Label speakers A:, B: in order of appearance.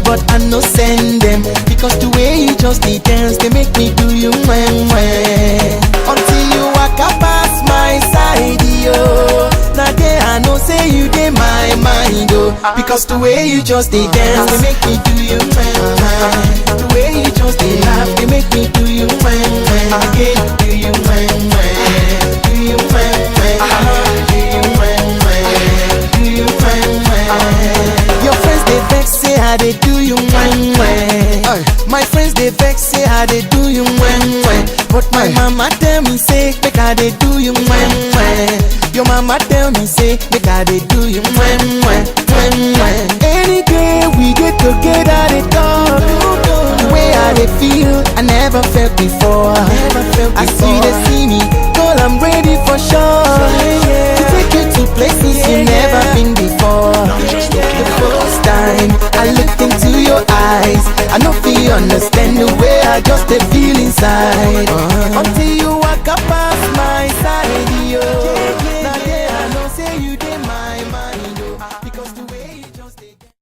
A: but I no send them. Because the way you just dey dance, they make me do you when. Until you walk up past my side, yo. Now there I know say you dey my mind, oh. Because the way you just dey dance, they make me do you when. The way you just dey laugh, they make me do you when. Again, do you when. Do you when. Do you when. Do you when. Your friends they vex say how they do you when. My friends they vex say how they do you when. But my mama tell me say make how they do you when. Your mama tell me say make how they do you when. Any day we get together they talk. The way I they feel I never felt before. I see they see me, girl I'm ready for sure. To take you to places you never been before. The first time I looked into your eyes, I know feel understand the way I just feel inside. Until you walk up past my side, yo.